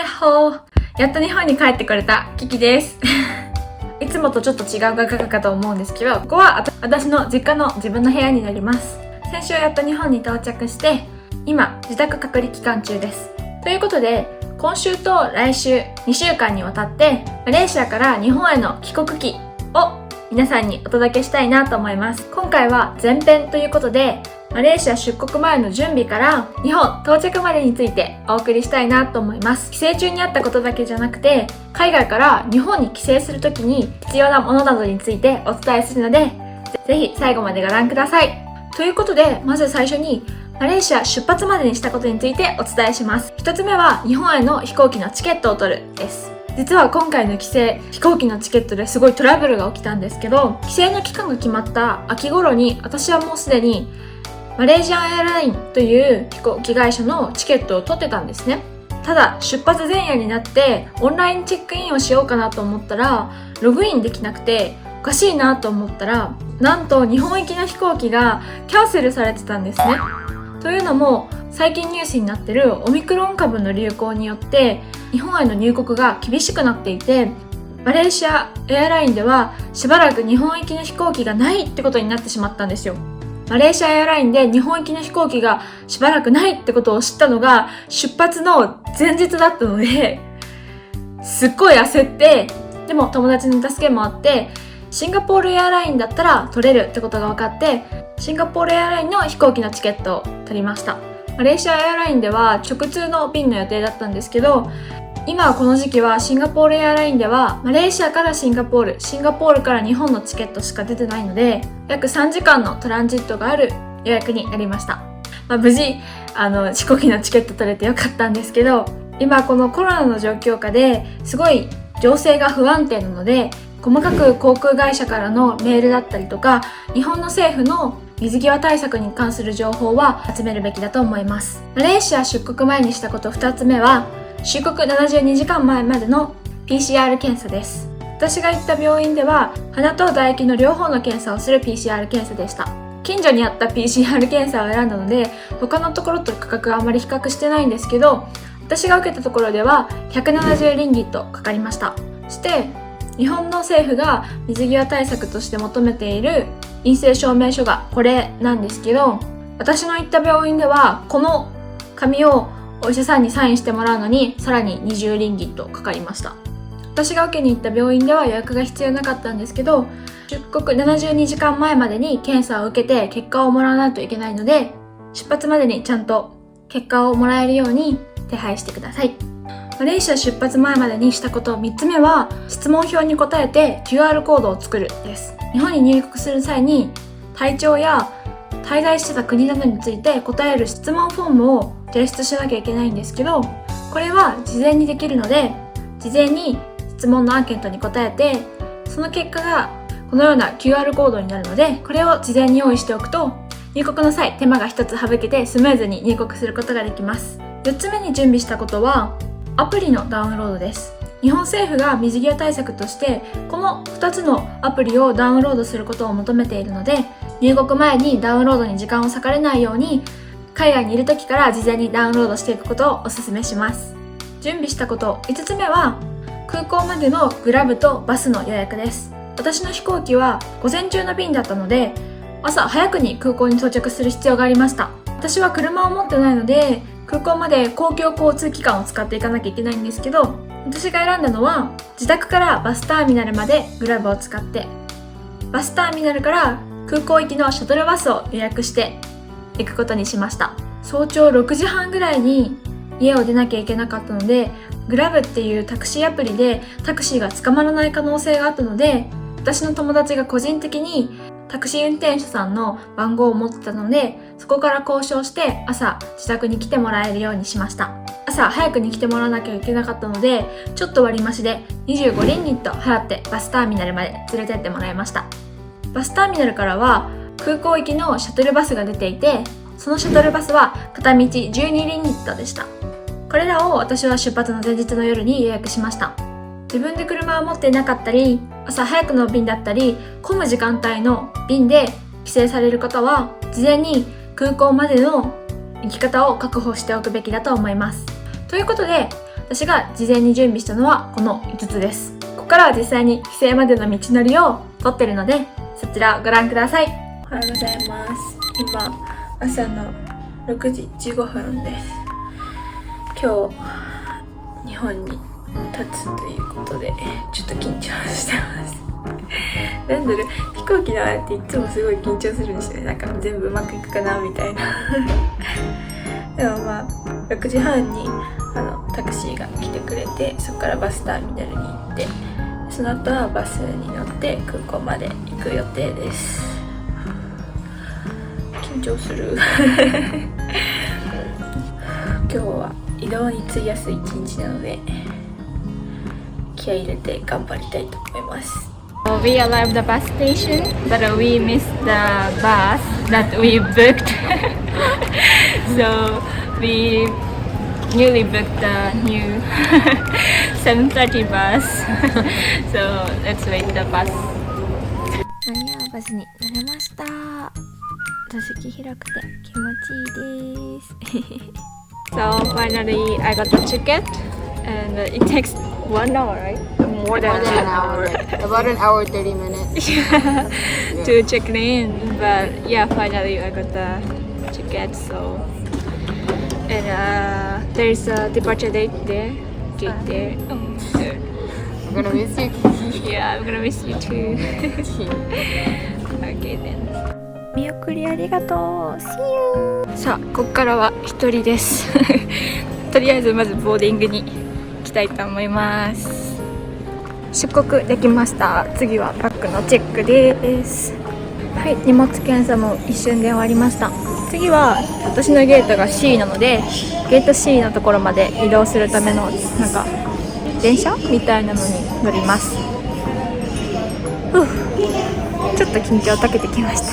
やっほー、やっと日本に帰ってこれたキキですいつもとちょっと違う画角かと思うんですけど、ここは私の実家の自分の部屋になります。先週やっと日本に到着して、今自宅隔離期間中です。ということで、今週と来週2週間にわたってマレーシアから日本への帰国記を皆さんにお届けしたいなと思います。今回は前編ということで、マレーシア出国前の準備から日本到着までについてお送りしたいなと思います。帰省中にあったことだけじゃなくて、海外から日本に帰省するときに必要なものなどについてお伝えするので、ぜひ最後までご覧ください。ということで、まず最初にマレーシア出発までにしたことについてお伝えします。一つ目は日本への飛行機のチケットを取るです。実は今回の帰省、飛行機のチケットですごいトラブルが起きたんですけど、帰省の期間が決まった秋頃に私はもうすでにマレーシアンエアラインという飛行機会社のチケットを取ってたんですね。ただ出発前夜になってオンラインチェックインをしようかなと思ったらログインできなくて、おかしいなと思ったら、なんと日本行きの飛行機がキャンセルされてたんですね。というのも、最近ニュースになってるオミクロン株の流行によって日本への入国が厳しくなっていて、マレーシアエアラインではしばらく日本行きの飛行機がないってことになってしまったんですよ。マレーシアエアラインで日本行きの飛行機がしばらくないってことを知ったのが出発の前日だったので、すっごい焦って、でも友達の助けもあってシンガポールエアラインだったら取れるってことが分かって、シンガポールエアラインの飛行機のチケットを取りました。マレーシアエアラインでは直通の便の予定だったんですけど、今はこの時期はシンガポールエアラインではマレーシアからシンガポール、シンガポールから日本のチケットしか出てないので、約3時間のトランジットがある予約になりました。無事飛行機のチケット取れてよかったんですけど、今このコロナの状況下ですごい情勢が不安定なので、細かく航空会社からのメールだったりとか、日本の政府の水際対策に関する情報は集めるべきだと思います。マレーシア出国前にしたこと2つ目は、出国72時間前までの PCR 検査です。私が行った病院では鼻と唾液の両方の検査をする PCR 検査でした。近所にあった PCR 検査を選んだので、他のところと価格はあまり比較してないんですけど、私が受けたところでは170リンギットかかりました。そして日本の政府が水際対策として求めている陰性証明書がこれなんですけど、私の行った病院ではこの紙をお医者さんにサインしてもらうのにさらに20リンギットかかりました。私が受けに行った病院では予約が必要なかったんですけど、出国72時間前までに検査を受けて結果をもらわないといけないので、出発までにちゃんと結果をもらえるように手配してください。マレーシア出発前までにしたこと3つ目は、質問票に答えて QR コードを作るです。日本に入国する際に体調や滞在してた国などについて答える質問フォームを提出しなきゃいけないんですけど、これは事前にできるので、事前に質問のアンケートに答えて、その結果がこのような QR コードになるので、これを事前に用意しておくと入国の際手間が一つ省けてスムーズに入国することができます。4つ目に準備したことはアプリのダウンロードです。日本政府が水際対策としてこの2つのアプリをダウンロードすることを求めているので、入国前にダウンロードに時間を割かれないように海外にいる時から事前にダウンロードしていくことをお勧めします。準備したこと5つ目は空港までのグラブとバスの予約です。私の飛行機は午前中の便だったので、朝早くに空港に到着する必要がありました。私は車を持ってないので空港まで公共交通機関を使っていかなきゃいけないんですけど、私が選んだのは自宅からバスターミナルまでグラブを使って、バスターミナルから空港行きのシャトルバスを予約して行くことにしました。早朝6時半ぐらいに家を出なきゃいけなかったので、グラブっていうタクシーアプリでタクシーが捕まらない可能性があったので、私の友達が個人的にタクシー運転手さんの番号を持ってたので、そこから交渉して朝自宅に来てもらえるようにしました。朝早くに来てもらわなきゃいけなかったので、ちょっと割増で25リンギット払ってバスターミナルまで連れてってもらいました。バスターミナルからは空港行きのシャトルバスが出ていて、そのシャトルバスは片道12リンギットでした。これらを私は出発の前日の夜に予約しました。自分で車を持っていなかったり、朝早くの便だったり、混む時間帯の便で帰省される方は、事前に空港までの行き方を確保しておくべきだと思います。ということで、私が事前に準備したのはこの5つです。ここからは実際に帰省までの道のりを撮ってるので、そちらをご覧ください。おはようございます。今朝の6時15分です。今日日本に立つということでちょっと緊張してますなんだろう、飛行機の前っていつもすごい緊張するんですよね。なんか全部うまくいくかなみたいなでもまあ6時半にタクシーが来てくれて、そこからバスターミナルに行って、その後はバスに乗って空港まで行く予定です。緊張する今日は移動に費やす一日なので気合い入れて頑張りたいと思います。We arrived the bus station, but we missed the bus that we booked. So we newly booked the new 7:30 bus. So let's wait the bus. 間に合うバスに乗れました。座席広くて気持ちいいです。So finally I got the ticket, and it takes 1 hour, right? More than an hour. About an hour 30 minutes. to check in. But yeah, finally I got the ticket. So and there's a departure date there. Gate there. I'm gonna miss you. Yeah, I'm gonna miss you too. Okay then. 見送りありがとう。See you。さあ、ここからは一人ですとりあえずまずボーディングに行きたいと思います。出国できました。次はバッグのチェックです。はい、荷物検査も一瞬で終わりました。次は私のゲートが C なので、ゲート C のところまで移動するためのなんか電車みたいなのに乗ります。ちょっと緊張解けてきました。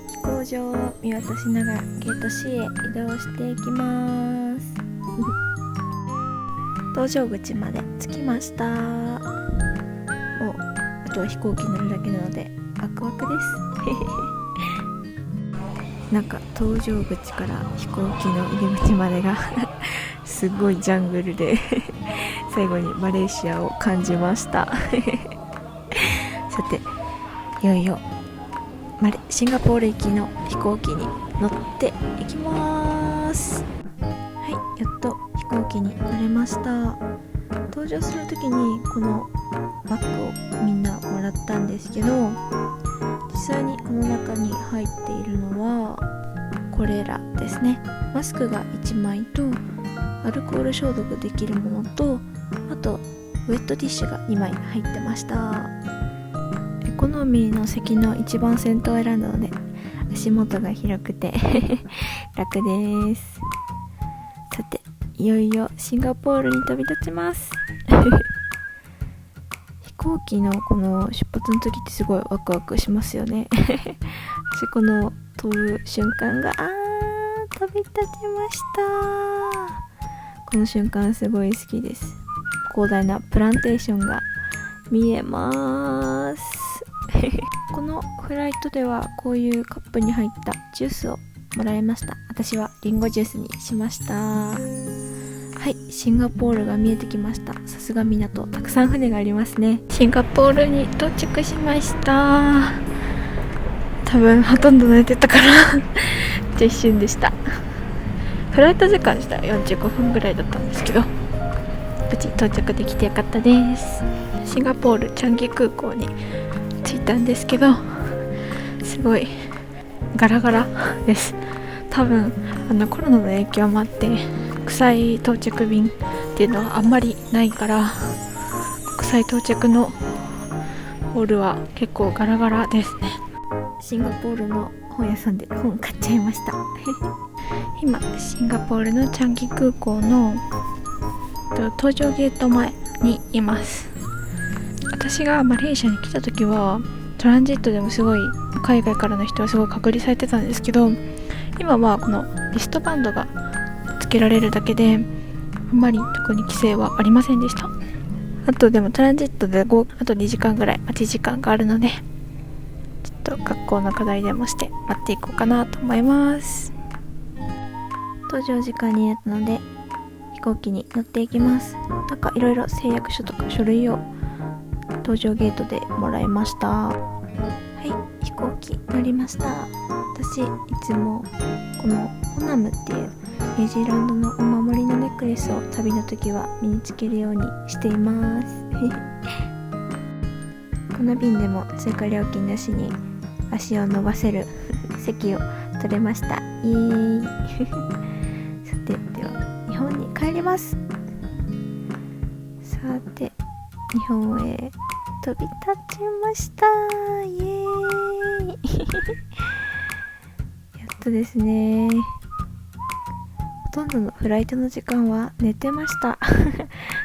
飛行場を見渡しながらゲート C へ移動していきます搭乗口まで着きました。もうあとは飛行機乗るだけなのでワクワクですなんか搭乗口から飛行機の入り口までがすごいジャングルで最後にマレーシアを感じましたさていよいよシンガポール行きの飛行機に乗っていきます。はい、やっと飛行機に乗れました。搭乗するときにこのバッグをみんなもらったんですけど、実際にこの中に入っているのはこれらですね。マスクが1枚とアルコール消毒できるものと、あとウェットティッシュが2枚入ってました。エコノミーの席の一番先頭を選んだので足元が広くて楽です。さていよいよシンガポールに飛び立ちます飛行機のこの出発の時ってすごいワクワクしますよね私この飛ぶ瞬間が飛び立ちました。この瞬間すごい好きです。広大なプランテーションが見えますこのフライトではこういうカップに入ったジュースをもらいました。私はリンゴジュースにしました。はい、シンガポールが見えてきました。さすが港、たくさん船がありますね。シンガポールに到着しました。多分ほとんど寝てたから一瞬でした。フライト時間自体は45分ぐらいだったんですけど、無事到着できてよかったです。シンガポールチャンギ空港に着いたんですけど、すごいガラガラです。多分コロナの影響もあって国際到着便っていうのはあんまりないから、国際到着のホールは結構ガラガラですね。シンガポールの本屋さんで本買っちゃいました今シンガポールのチャンギ空港の搭乗ゲート前にいます。私がマレーシアに来た時はトランジットでもすごい海外からの人はすごい隔離されてたんですけど、今はこのリストバンドがつけられるだけであんまり特に規制はありませんでした。あとでもトランジットであと2時間ぐらい待ち時間があるので、ちょっと学校の課題でもして待っていこうかなと思います。搭乗時間になったので飛行機に乗っていきます。なんかいろいろ誓約書とか書類を搭乗ゲートでもらいました。はい、飛行機乗りました。私いつもこのホナムっていうニュージーランドのお守りのネックレスを旅の時は身につけるようにしていますこの便でも追加料金なしに足を伸ばせる席を取れました。イエーイさて、では日本に帰ります。さて、日本へ飛び立ちました。イエーイやっとですね。ほとんどのフライトの時間は寝てました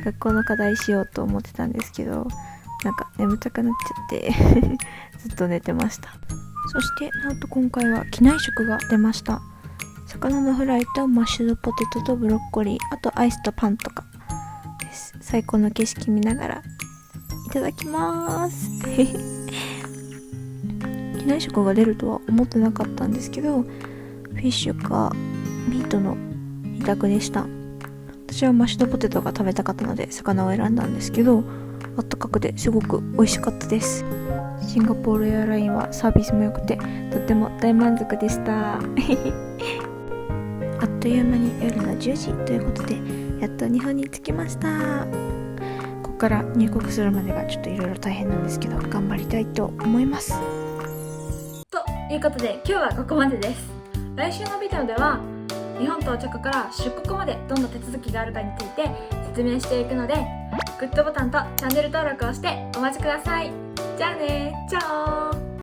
学校の課題しようと思ってたんですけど、なんか眠たくなっちゃってずっと寝てました。そしてなんと今回は機内食が出ました。魚のフライとマッシュドポテトとブロッコリー、あとアイスとパンとかです。最高の景色見ながらいただきます機内食が出るとは思ってなかったんですけど、フィッシュかミートの2択でした。私はマッシュドポテトが食べたかったので魚を選んだんですけど、あったかくてすごく美味しかったです。シンガポールエアラインはサービスも良くてとっても大満足でしたあっという間に夜の10時ということで、やっと日本に着きました。ここから入国するまでがちょっといろいろ大変なんですけど、頑張りたいと思います。ということで今日はここまでです。来週のビデオでは日本到着から出国までどんな手続きがあるかについて説明していくので、グッドボタンとチャンネル登録をしてお待ちください。じゃあね、チャオー。